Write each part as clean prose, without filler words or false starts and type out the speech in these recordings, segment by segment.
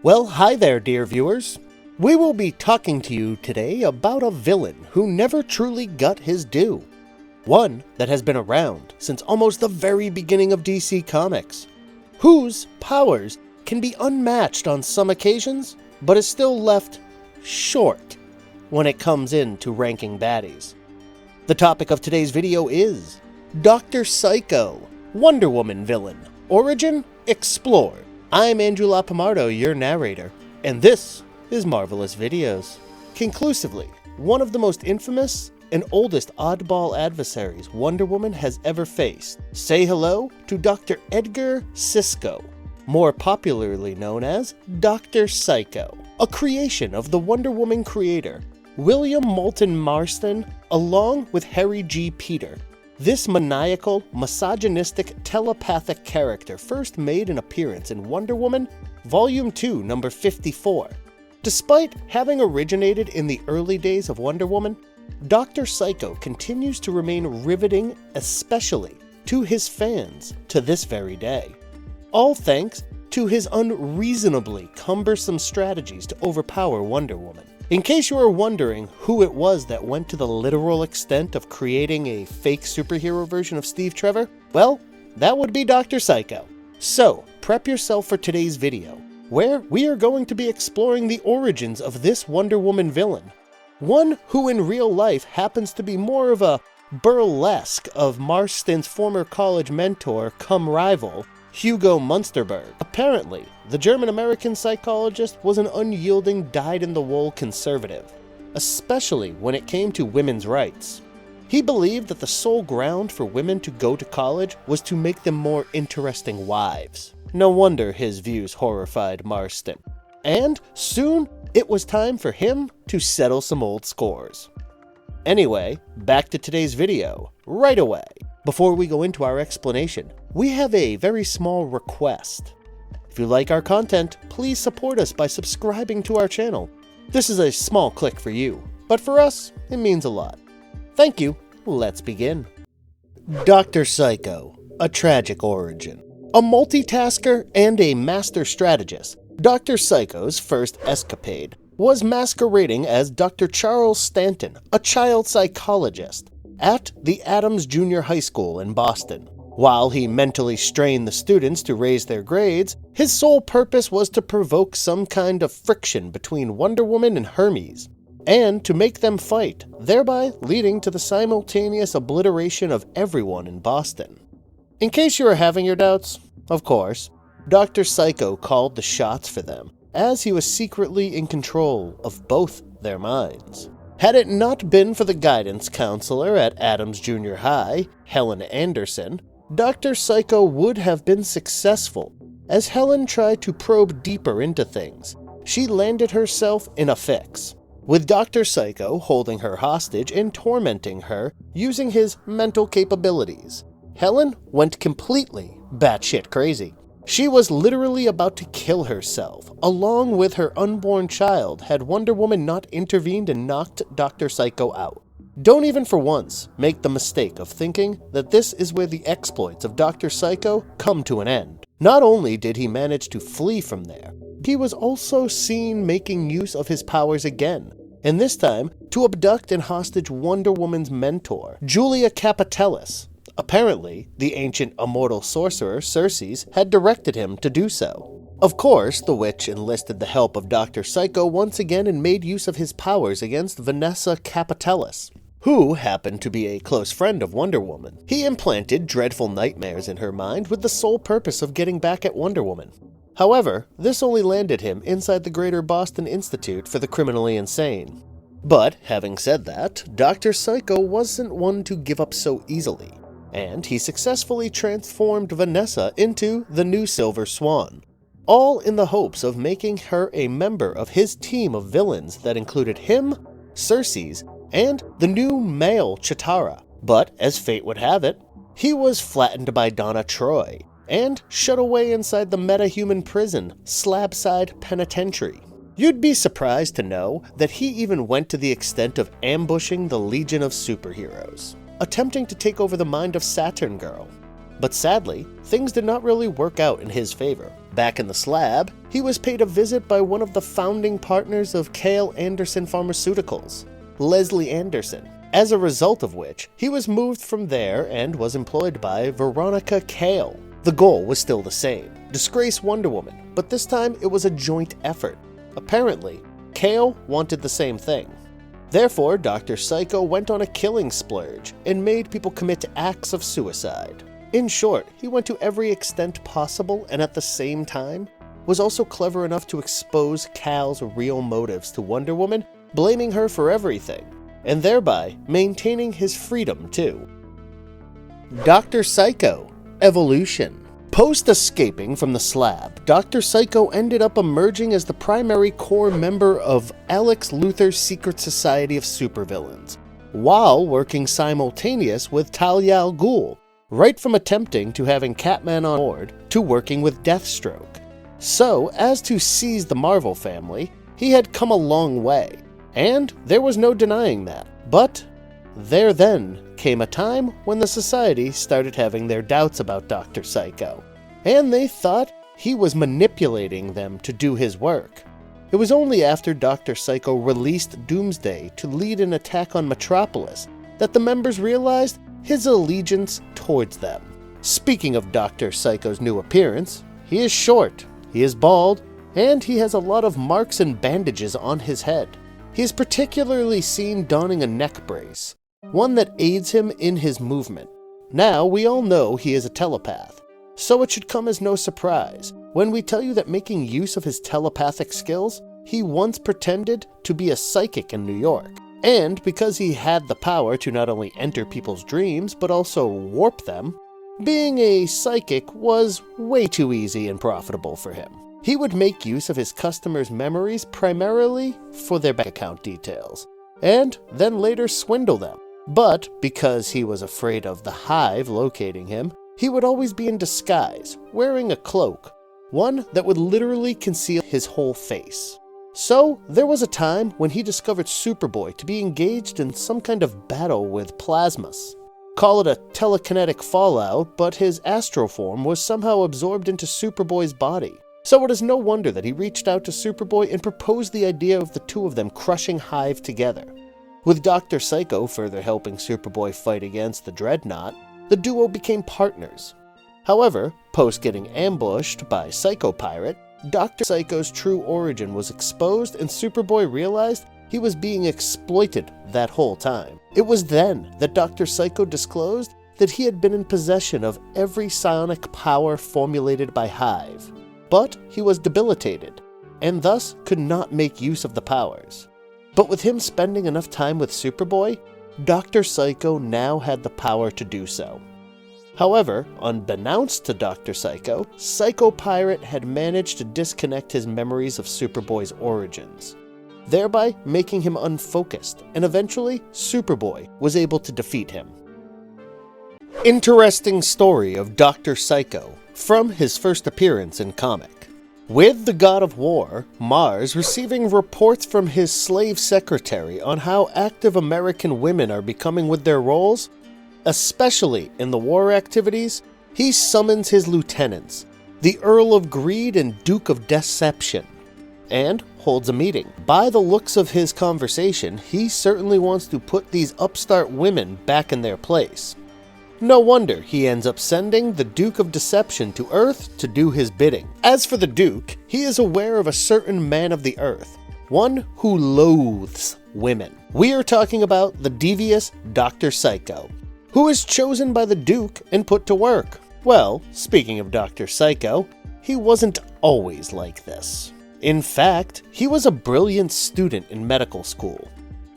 Well, hi there, dear viewers. We will be talking to you today about a villain who never truly got his due. One that has been around since almost the very beginning of DC Comics, whose powers can be unmatched on some occasions, but is still left short when it comes into ranking baddies. The topic of today's video is Dr. Cizko, Wonder Woman villain, origin explored. I'm Andrew Lapomardo, your narrator, and this is Marvelous Videos. Conclusively, one of the most infamous and oldest oddball adversaries Wonder Woman has ever faced. Say hello to Dr. Edgar Cizko, more popularly known as Dr. Cizko, a creation of the Wonder Woman creator, William Moulton Marston, along with Harry G. Peter. This maniacal, misogynistic, telepathic character first made an appearance in Wonder Woman Volume 2, number 54. Despite having originated in the early days of Wonder Woman, Dr. Cizko continues to remain riveting, especially to his fans to this very day. All thanks to his unreasonably cumbersome strategies to overpower Wonder Woman. In case you are wondering who it was that went to the literal extent of creating a fake superhero version of Steve Trevor, well, that would be Dr. Cizko. So, prep yourself for today's video, where we are going to be exploring the origins of this Wonder Woman villain. One who in real life happens to be more of a burlesque of Marston's former college mentor cum rival, Hugo Münsterberg. Apparently, the German-American psychologist was an unyielding, dyed-in-the-wool conservative, especially when it came to women's rights. He believed that the sole ground for women to go to college was to make them more interesting wives. No wonder his views horrified Marston. And soon, it was time for him to settle some old scores. Anyway, back to today's video, right away. Before we go into our explanation, we have a very small request. If you like our content, please support us by subscribing to our channel. This is a small click for you, but for us, it means a lot. Thank you. Let's begin. Dr. Cizko, a tragic origin. A multitasker and a master strategist, Dr. Cizko's first escapade was masquerading as Dr. Charles Stanton, a child psychologist, at the Adams Junior High School in Boston. While he mentally strained the students to raise their grades, his sole purpose was to provoke some kind of friction between Wonder Woman and Hermes, and to make them fight, thereby leading to the simultaneous obliteration of everyone in Boston. In case you are having your doubts, of course, Dr. Cizko called the shots for them, as he was secretly in control of both their minds. Had it not been for the guidance counselor at Adams Junior High, Helen Anderson, Dr. Cizko would have been successful. As Helen tried to probe deeper into things, she landed herself in a fix, with Dr. Cizko holding her hostage and tormenting her using his mental capabilities. Helen went completely batshit crazy. She was literally about to kill herself, along with her unborn child, had Wonder Woman not intervened and knocked Dr. Cizko out. Don't even for once make the mistake of thinking that this is where the exploits of Dr. Cizko come to an end. Not only did he manage to flee from there, he was also seen making use of his powers again, and this time to abduct and hostage Wonder Woman's mentor, Julia Capitellis. Apparently, the ancient immortal sorcerer Circe had directed him to do so. Of course, the witch enlisted the help of Dr. Cizko once again and made use of his powers against Vanessa Capitellis, who happened to be a close friend of Wonder Woman. He implanted dreadful nightmares in her mind with the sole purpose of getting back at Wonder Woman. However, this only landed him inside the Greater Boston Institute for the Criminally Insane. But, having said that, Dr. Cizko wasn't one to give up so easily, and he successfully transformed Vanessa into the new Silver Swan, all in the hopes of making her a member of his team of villains that included him, Circe, and the new male Chitara. But, as fate would have it, he was flattened by Donna Troy, and shut away inside the metahuman prison, Slabside Penitentiary. You'd be surprised to know that he even went to the extent of ambushing the Legion of Superheroes, attempting to take over the mind of Saturn Girl. But sadly, things did not really work out in his favor. Back in the slab, he was paid a visit by one of the founding partners of Kale Anderson Pharmaceuticals, Leslie Anderson, as a result of which he was moved from there and was employed by Veronica Kale. The goal was still the same, disgrace Wonder Woman, but this time it was a joint effort. Apparently, Kale wanted the same thing. Therefore, Dr. Cizko went on a killing splurge and made people commit acts of suicide. In short, he went to every extent possible and at the same time was also clever enough to expose Kal's real motives to Wonder Woman, blaming her for everything, and thereby maintaining his freedom too. Dr. Cizko, Evolution. Post-escaping from the slab, Dr. Cizko ended up emerging as the primary core member of Alex Luthor's secret society of supervillains, while working simultaneous with Talia al Ghul, right from attempting to having Catman on board to working with Deathstroke. So, as to seize the Marvel family, he had come a long way, and there was no denying that. But there then came a time when the society started having their doubts about Dr. Cizko, and they thought he was manipulating them to do his work. It was only after Dr. Cizko released Doomsday to lead an attack on Metropolis that the members realized his allegiance towards them. Speaking of Dr. Cizko's new appearance, he is short, he is bald, and he has a lot of marks and bandages on his head. He is particularly seen donning a neck brace, one that aids him in his movement. Now, we all know he is a telepath, so it should come as no surprise when we tell you that making use of his telepathic skills, he once pretended to be a psychic in New York. And because he had the power to not only enter people's dreams, but also warp them, being a psychic was way too easy and profitable for him. He would make use of his customers' memories primarily for their bank account details, and then later swindle them. But because he was afraid of the Hive locating him, he would always be in disguise, wearing a cloak, one that would literally conceal his whole face. So, there was a time when he discovered Superboy to be engaged in some kind of battle with plasmas. Call it a telekinetic fallout, but his astral form was somehow absorbed into Superboy's body. So it is no wonder that he reached out to Superboy and proposed the idea of the two of them crushing Hive together. With Dr. Cizko further helping Superboy fight against the Dreadnought, the duo became partners. However, post getting ambushed by Psycho Pirate, Dr. Cizko's true origin was exposed and Superboy realized he was being exploited that whole time. It was then that Dr. Cizko disclosed that he had been in possession of every psionic power formulated by Hive. But he was debilitated, and thus could not make use of the powers. But with him spending enough time with Superboy, Dr. Cizko now had the power to do so. However, unbeknownst to Dr. Cizko, Psycho Pirate had managed to disconnect his memories of Superboy's origins, thereby making him unfocused, and eventually Superboy was able to defeat him. Interesting story of Dr. Cizko from his first appearance in comic. With the God of War, Mars receiving reports from his slave secretary on how active American women are becoming with their roles, especially in the war activities, he summons his lieutenants, the Earl of Greed and Duke of Deception, and holds a meeting. By the looks of his conversation, he certainly wants to put these upstart women back in their place. No wonder he ends up sending the Duke of Deception to Earth to do his bidding. As for the Duke, he is aware of a certain man of the Earth, one who loathes women. We are talking about the devious Dr. Cizko, who is chosen by the Duke and put to work. Well, speaking of Dr. Cizko, he wasn't always like this. In fact, he was a brilliant student in medical school,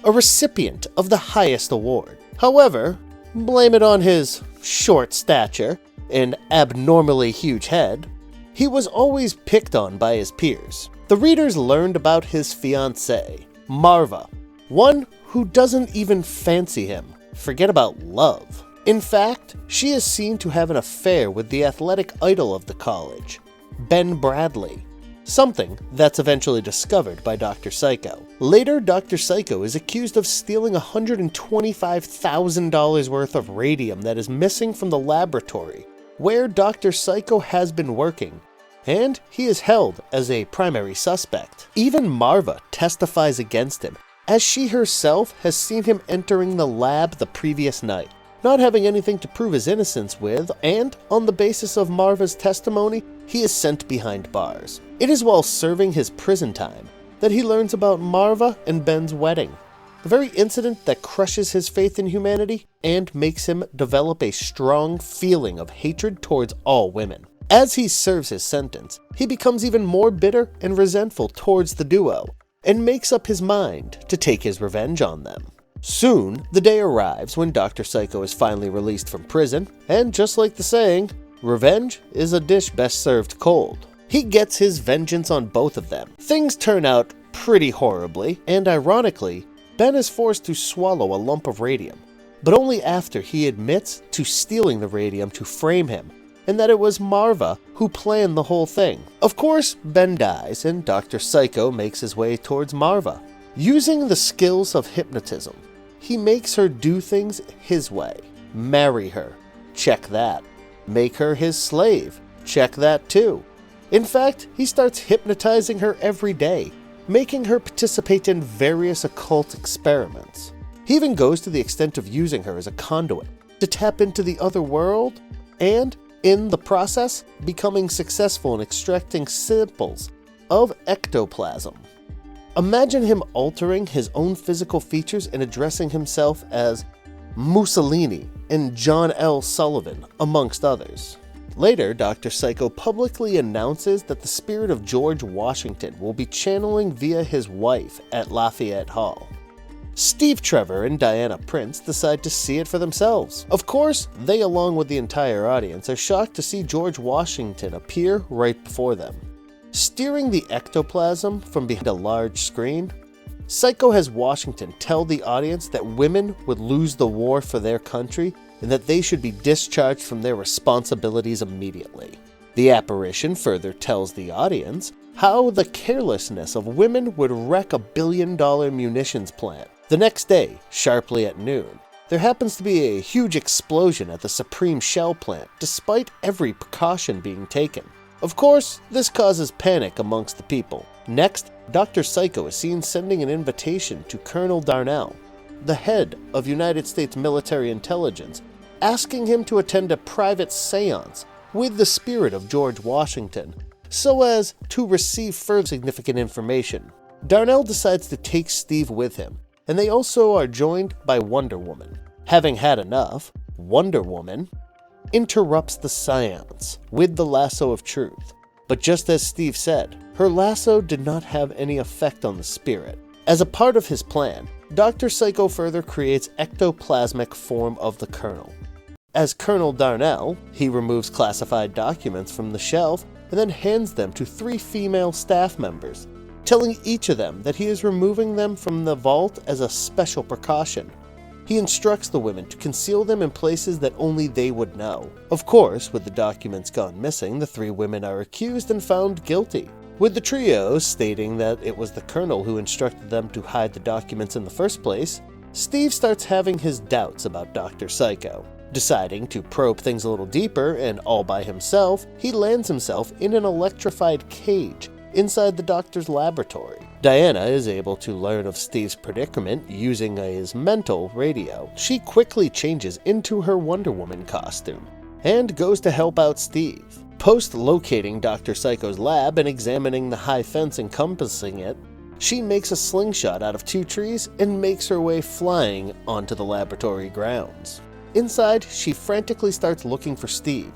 a recipient of the highest award. However, blame it on his short stature and abnormally huge head, he was always picked on by his peers. The readers learned about his fiancée, Marva, one who doesn't even fancy him. Forget about love. In fact, she is seen to have an affair with the athletic idol of the college, Ben Bradley, something that's eventually discovered by Dr. Cizko. Later, Dr. Cizko is accused of stealing $125,000 worth of radium that is missing from the laboratory where Dr. Cizko has been working, and he is held as a primary suspect. Even Marva testifies against him, as she herself has seen him entering the lab the previous night, not having anything to prove his innocence with, and on the basis of Marva's testimony, he is sent behind bars. It is while serving his prison time that he learns about Marva and Ben's wedding, the very incident that crushes his faith in humanity and makes him develop a strong feeling of hatred towards all women. As he serves his sentence, he becomes even more bitter and resentful towards the duo, and makes up his mind to take his revenge on them. Soon, the day arrives when Dr. Cizko is finally released from prison, and just like the saying, revenge is a dish best served cold. He gets his vengeance on both of them. Things turn out pretty horribly, and ironically, Ben is forced to swallow a lump of radium, but only after he admits to stealing the radium to frame him, and that it was Marva who planned the whole thing. Of course, Ben dies, and Dr. Cizko makes his way towards Marva. Using the skills of hypnotism, he makes her do things his way. Marry her. Check that. Make her his slave. Check that too. In fact, he starts hypnotizing her every day, making her participate in various occult experiments. He even goes to the extent of using her as a conduit to tap into the other world, and in the process, becoming successful in extracting samples of ectoplasm. Imagine him altering his own physical features and addressing himself as Mussolini and John L. Sullivan, amongst others. Later, Dr. Cizko publicly announces that the spirit of George Washington will be channeling via his wife at Lafayette Hall. Steve Trevor and Diana Prince decide to see it for themselves. Of course, they along with the entire audience are shocked to see George Washington appear right before them. Steering the ectoplasm from behind a large screen, Cizko has Washington tell the audience that women would lose the war for their country and that they should be discharged from their responsibilities immediately. The apparition further tells the audience how the carelessness of women would wreck a billion-dollar munitions plant. The next day, sharply at noon, there happens to be a huge explosion at the Supreme Shell plant, despite every precaution being taken. Of course, this causes panic amongst the people. Next, Dr. Cizko is seen sending an invitation to Colonel Darnell, the head of United States military intelligence, asking him to attend a private seance with the spirit of George Washington, so as to receive further significant information. Darnell decides to take Steve with him, and they also are joined by Wonder Woman. Having had enough, Wonder Woman interrupts the seance with the lasso of truth. But just as Steve said, her lasso did not have any effect on the spirit. As a part of his plan, Dr. Cizko further creates ectoplasmic form of the Colonel. As Colonel Darnell, he removes classified documents from the shelf and then hands them to 3 female staff members, telling each of them that he is removing them from the vault as a special precaution. He instructs the women to conceal them in places that only they would know. Of course, with the documents gone missing, the 3 women are accused and found guilty, with the trio stating that it was the Colonel who instructed them to hide the documents in the first place. Steve starts having his doubts about Dr. Cizko. Deciding to probe things a little deeper, and all by himself, he lands himself in an electrified cage inside the doctor's laboratory. Diana is able to learn of Steve's predicament using his mental radio. She quickly changes into her Wonder Woman costume and goes to help out Steve. Post locating Dr. Cizko's lab and examining the high fence encompassing it, she makes a slingshot out of 2 trees and makes her way flying onto the laboratory grounds. Inside, she frantically starts looking for Steve,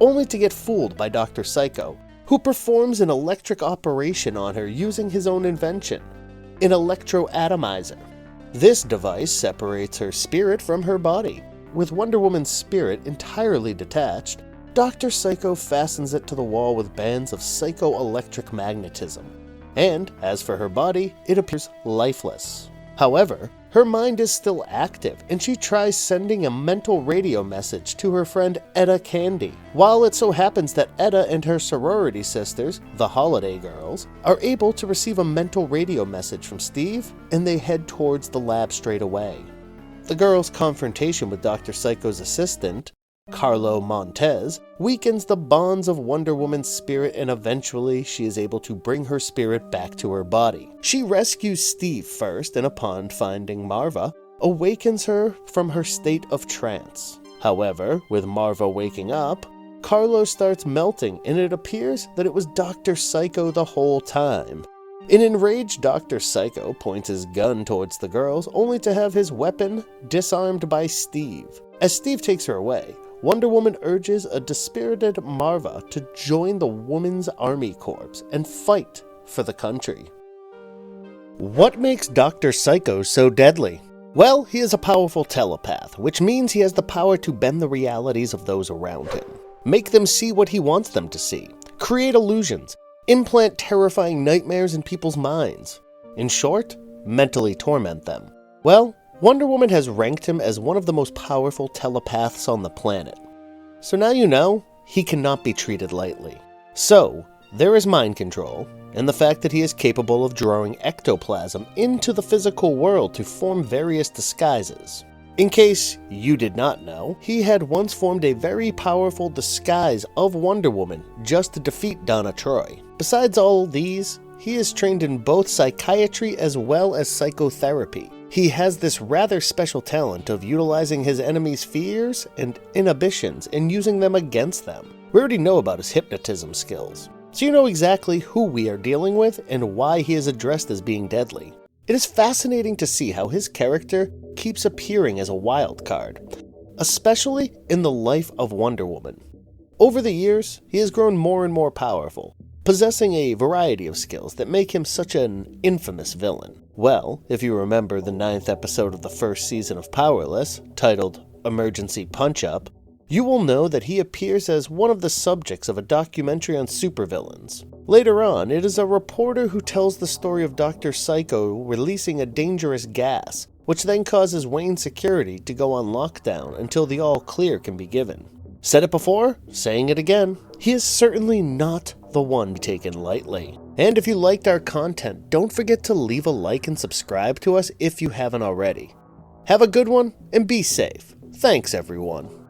only to get fooled by Dr. Cizko, who performs an electric operation on her using his own invention, an electroatomizer. This device separates her spirit from her body. With Wonder Woman's spirit entirely detached, Dr. Cizko fastens it to the wall with bands of psychoelectric magnetism, and as for her body, it appears lifeless. However, her mind is still active, and she tries sending a mental radio message to her friend Etta Candy. While it so happens that Etta and her sorority sisters, the Holiday Girls, are able to receive a mental radio message from Steve, and they head towards the lab straight away. The girls' confrontation with Dr. Cizko's assistant Carlo Montez, weakens the bonds of Wonder Woman's spirit, and eventually she is able to bring her spirit back to her body. She rescues Steve first, and upon finding Marva, awakens her from her state of trance. However, with Marva waking up, Carlo starts melting, and it appears that it was Dr. Cizko the whole time. An enraged Dr. Cizko points his gun towards the girls, only to have his weapon disarmed by Steve. As Steve takes her away, Wonder Woman urges a dispirited Marva to join the Women's Army Corps and fight for the country. What makes Dr. Cizko so deadly? Well, he is a powerful telepath, which means he has the power to bend the realities of those around him, make them see what he wants them to see, create illusions, implant terrifying nightmares in people's minds. In short, mentally torment them. Well, Wonder Woman has ranked him as one of the most powerful telepaths on the planet. So now you know, he cannot be treated lightly. So, there is mind control, and the fact that he is capable of drawing ectoplasm into the physical world to form various disguises. In case you did not know, he had once formed a very powerful disguise of Wonder Woman just to defeat Donna Troy. Besides all these, he is trained in both psychiatry as well as psychotherapy. He has this rather special talent of utilizing his enemies' fears and inhibitions and using them against them. We already know about his hypnotism skills, so you know exactly who we are dealing with and why he is addressed as being deadly. It is fascinating to see how his character keeps appearing as a wild card, especially in the life of Wonder Woman. Over the years, he has grown more and more powerful, possessing a variety of skills that make him such an infamous villain. Well, if you remember the 9th episode of the first season of Powerless, titled Emergency Punch-Up, you will know that he appears as one of the subjects of a documentary on supervillains. Later on, it is a reporter who tells the story of Dr. Cizko releasing a dangerous gas, which then causes Wayne's security to go on lockdown until the all-clear can be given. Said it before, saying it again, he is certainly not the one to be taken lightly. And if you liked our content, don't forget to leave a like and subscribe to us if you haven't already. Have a good one and be safe. Thanks, everyone.